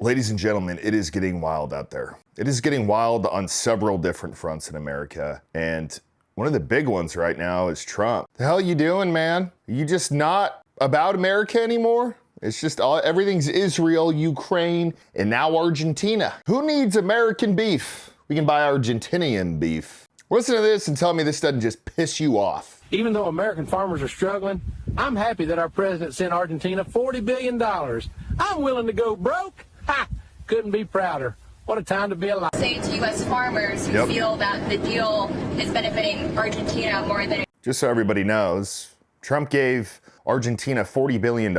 Ladies and gentlemen, it is getting wild out there. It is getting wild on several different fronts in America. And one of the big ones right now is Trump. The hell you doing, man? Are you just not about America anymore? It's just everything's Israel, Ukraine, and now Argentina. Who needs American beef? We can buy Argentinian beef. Listen to this and tell me this doesn't just piss you off. Even though American farmers are struggling, I'm happy that our president sent Argentina $40 billion. I'm willing to go broke. Ha! Couldn't be prouder. What a time to be alive. Say to U.S. farmers who feel that the deal is benefiting Argentina more than... Just so everybody knows, Trump gave Argentina $40 billion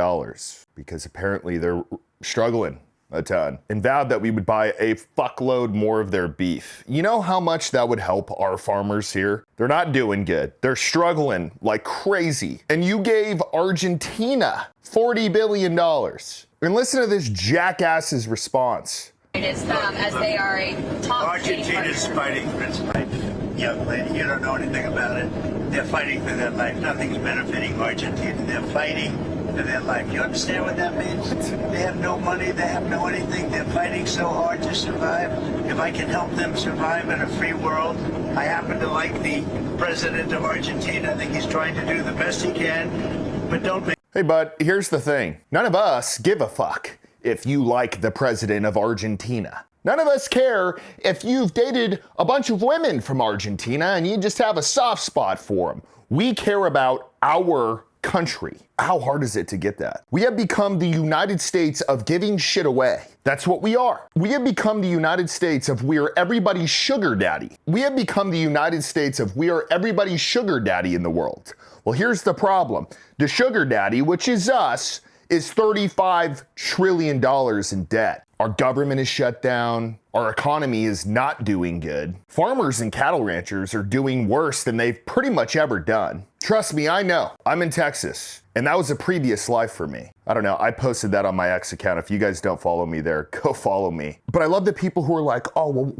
because apparently they're struggling a ton, and vowed that we would buy a fuckload more of their beef. You know how much that would help our farmers here? They're not doing good. They're struggling like crazy. And you gave Argentina $40 billion. And listen to this jackass's response. It is them, as they are a top... Argentina's fighting for its life. Young lady, you don't know anything about it. They're fighting for their life. Nothing's benefiting Argentina. They're fighting for their life. You understand what that means? They have no money, they have no anything. They're fighting so hard to survive. If I can help them survive in a free world, I happen to like the president of Argentina. I think he's trying to do the best he can, but don't make... Hey, bud, here's the thing. None of us give a fuck if you like the president of Argentina. None of us care if you've dated a bunch of women from Argentina and you just have a soft spot for them. We care about our country. How hard is it to get that? We have become the United States of giving shit away. That's what we are. We have become the United States of we are everybody's sugar daddy. We have become the United States of we are everybody's sugar daddy in the world. Well, here's the problem. The sugar daddy, which is us, is $35 trillion in debt. Our government is shut down. Our economy is not doing good. Farmers and cattle ranchers are doing worse than they've pretty much ever done. Trust me, I know. I'm in Texas, and that was a previous life for me. I don't know. I posted that on my X account. If you guys don't follow me there, go follow me. But I love the people who are like, oh,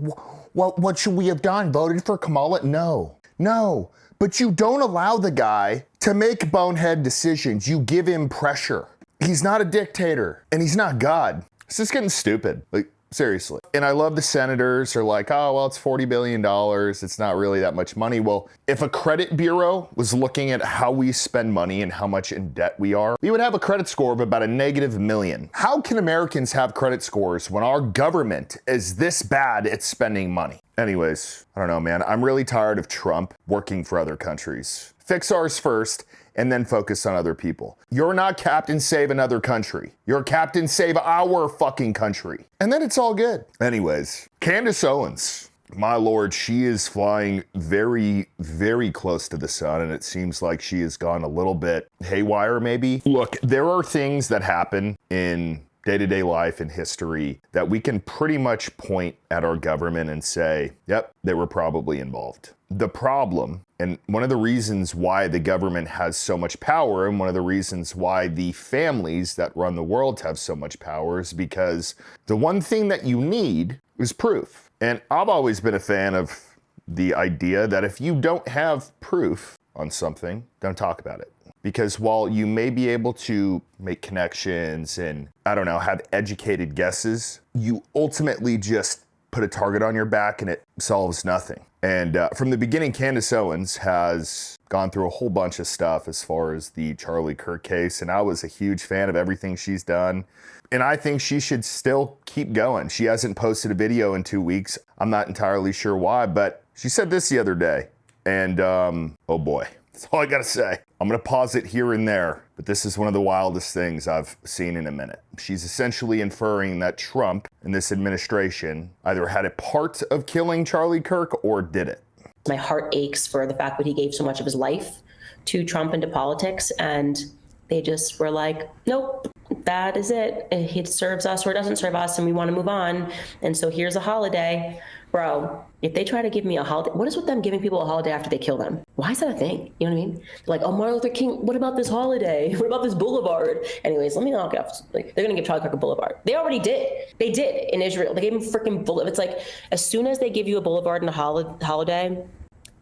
well, what should we have done? Voted for Kamala? No. But you don't allow the guy to make bonehead decisions. You give him pressure. He's not a dictator, and he's not God. It's just getting stupid. Like, seriously. And I love the senators are like, oh, well, it's $40 billion. It's not really that much money. Well, if a credit bureau was looking at how we spend money and how much in debt we are, we would have a credit score of about a -1,000,000. How can Americans have credit scores when our government is this bad at spending money? Anyways, I don't know, man. I'm really tired of Trump working for other countries. Fix ours first, and then focus on other people. You're not Captain Save another country. You're Captain Save our fucking country. And then it's all good. Anyways, Candace Owens, my lord, she is flying very, very close to the sun, and it seems like she has gone a little bit haywire, maybe. Look, there are things that happen in day-to-day life and history that we can pretty much point at our government and say, yep, they were probably involved. The problem, and one of the reasons why the government has so much power, and one of the reasons why the families that run the world have so much power, is because the one thing that you need is proof. And I've always been a fan of the idea that if you don't have proof on something, don't talk about it. Because while you may be able to make connections and, I don't know, have educated guesses, you ultimately just put a target on your back and it solves nothing. And from the beginning, Candace Owens has gone through a whole bunch of stuff as far as the Charlie Kirk case, and I was a huge fan of everything she's done. And I think she should still keep going. She hasn't posted a video in 2 weeks. I'm not entirely sure why, but she said this the other day. And oh boy, that's all I gotta say. I'm gonna pause it here and there, but this is one of the wildest things I've seen in a minute. She's essentially inferring that Trump and this administration either had a part of killing Charlie Kirk or did it. My heart aches for the fact that he gave so much of his life to Trump and to politics, and they just were like, nope, that is it. It serves us or it doesn't serve us, and we want to move on. And so here's a holiday. Bro, if they try to give me a holiday, what is with them giving people a holiday after they kill them? Why is that a thing? You know what I mean? They're like, oh, Martin Luther King, what about this holiday? What about this boulevard? Anyways, let me knock it off. Like, they're going to give Charlie Kirk a boulevard. They already did. They did in Israel. They gave him freaking boulevard. It's like, as soon as they give you a boulevard and a holiday,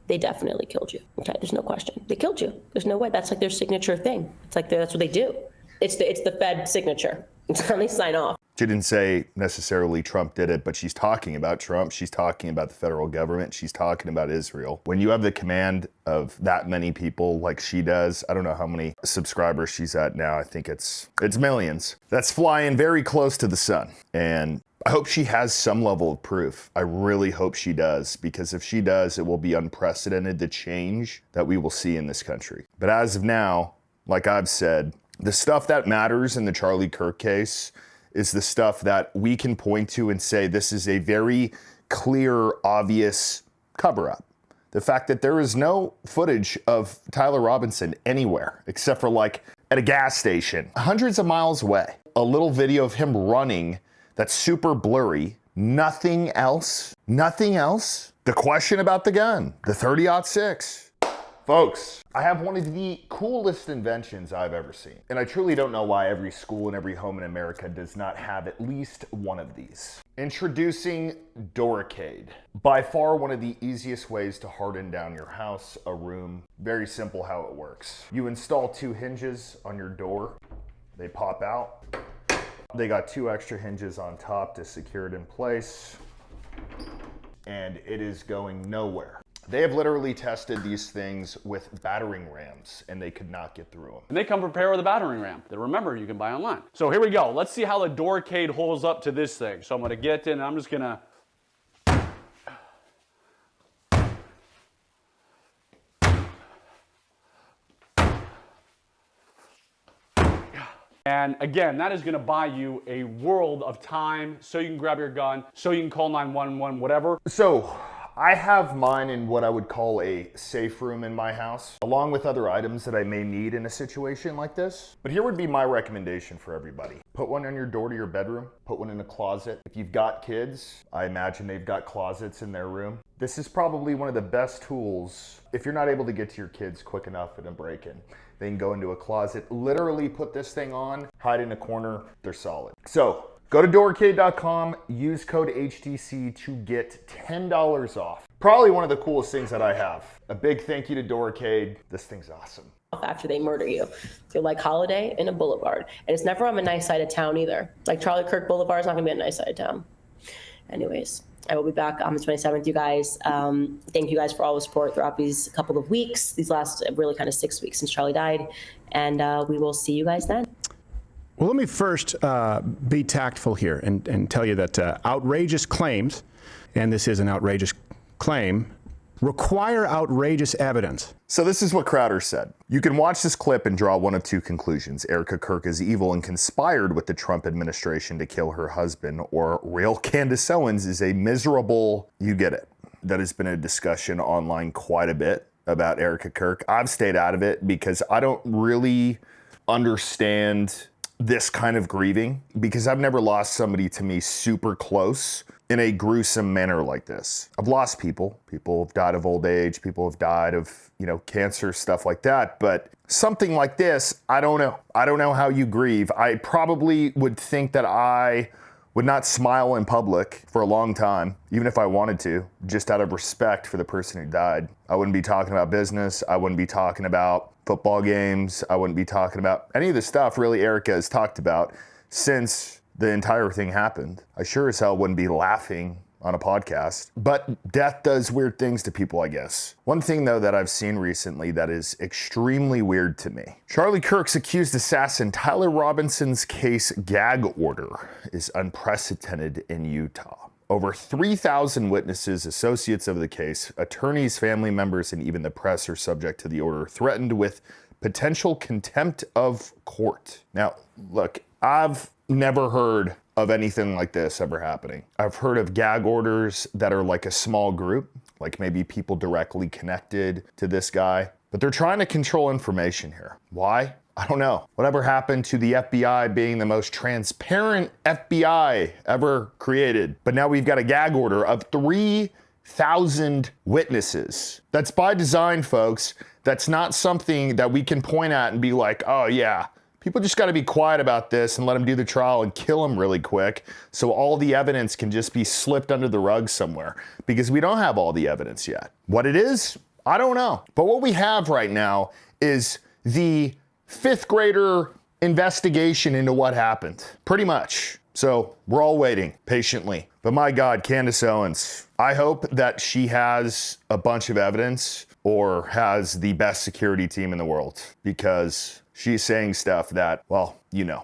they definitely killed you. Okay, there's no question. They killed you. There's no way. That's like their signature thing. It's like that's what they do. It's the Fed signature. It's how they sign off. She didn't say necessarily Trump did it, but she's talking about Trump. She's talking about the federal government. She's talking about Israel. When you have the command of that many people like she does, I don't know how many subscribers she's at now. I think it's millions. That's flying very close to the sun. And I hope she has some level of proof. I really hope she does, because if she does, it will be unprecedented, the change that we will see in this country. But as of now, like I've said, the stuff that matters in the Charlie Kirk case is the stuff that we can point to and say this is a very clear, obvious cover-up. The fact that there is no footage of Tyler Robinson anywhere except for like at a gas station hundreds of miles away. A little video of him running that's super blurry. Nothing else. Nothing else. The question about the gun, the 30-06. Folks, I have one of the coolest inventions I've ever seen. And I truly don't know why every school and every home in America does not have at least one of these. Introducing Doricade. By far one of the easiest ways to harden down your house, a room. Very simple how it works. You install 2 hinges on your door. They pop out. They got 2 extra hinges on top to secure it in place. And it is going nowhere. They have literally tested these things with battering rams and they could not get through them. And they come prepared with a battering ram that, remember, you can buy online. So here we go. Let's see how the Doricade holds up to this thing. So I'm gonna get in and I'm just gonna And again, that is gonna buy you a world of time so you can grab your gun, so you can call 911, whatever. So I have mine in what I would call a safe room in my house, along with other items that I may need in a situation like this. But here would be my recommendation for everybody. Put one on your door to your bedroom, put one in a closet. If you've got kids, I imagine they've got closets in their room. This is probably one of the best tools if you're not able to get to your kids quick enough in a break-in. They can go into a closet, literally put this thing on, hide in a corner, they're solid. So go to Doricade.com, use code HDC to get $10 off. Probably one of the coolest things that I have. A big thank you to Doricade. This thing's awesome. After they murder you. You're like Holiday in a boulevard. And it's never on a nice side of town either. Like Charlie Kirk Boulevard is not gonna be a nice side of town. Anyways, I will be back on the 27th, you guys. Thank you guys for all the support throughout these couple of weeks, these last really kind of 6 weeks since Charlie died. And we will see you guys then. Well, let me first be tactful here and tell you that outrageous claims, and this is an outrageous claim, require outrageous evidence. So this is what Crowder said. You can watch this clip and draw one of 2 conclusions. Erica Kirk is evil and conspired with the Trump administration to kill her husband, or real Candace Owens is a miserable, you get it. That has been a discussion online quite a bit about Erica Kirk. I've stayed out of it because I don't really understand this kind of grieving, because I've never lost somebody to me super close in a gruesome manner like this. I've lost people. People have died of old age. People have died of, cancer, stuff like that. But something like this, I don't know. I don't know how you grieve. I probably would think that I would not smile in public for a long time, even if I wanted to, just out of respect for the person who died. I wouldn't be talking about business. I wouldn't be talking about football games. I wouldn't be talking about any of the stuff really Erica has talked about since the entire thing happened. I sure as hell wouldn't be laughing on a podcast. But death does weird things to people, I guess. One thing, though, that I've seen recently that is extremely weird to me. Charlie Kirk's accused assassin Tyler Robinson's case gag order is unprecedented in Utah. Over 3,000 witnesses, associates of the case, attorneys, family members, and even the press are subject to the order, threatened with potential contempt of court. Now, look, I've never heard of anything like this ever happening. I've heard of gag orders that are like a small group, like maybe people directly connected to this guy, but they're trying to control information here. Why? I don't know. Whatever happened to the FBI being the most transparent FBI ever created? But now we've got a gag order of 3,000 witnesses. That's by design, folks. That's not something that we can point at and be like, oh yeah, people just got to be quiet about this and let them do the trial and kill them really quick so all the evidence can just be slipped under the rug somewhere, because we don't have all the evidence yet. What it is, I don't know. But what we have right now is the 5th grader investigation into what happened. Pretty much. So we're all waiting patiently. But my God, Candace Owens, I hope that she has a bunch of evidence or has the best security team in the world, because she's saying stuff that, well, you know.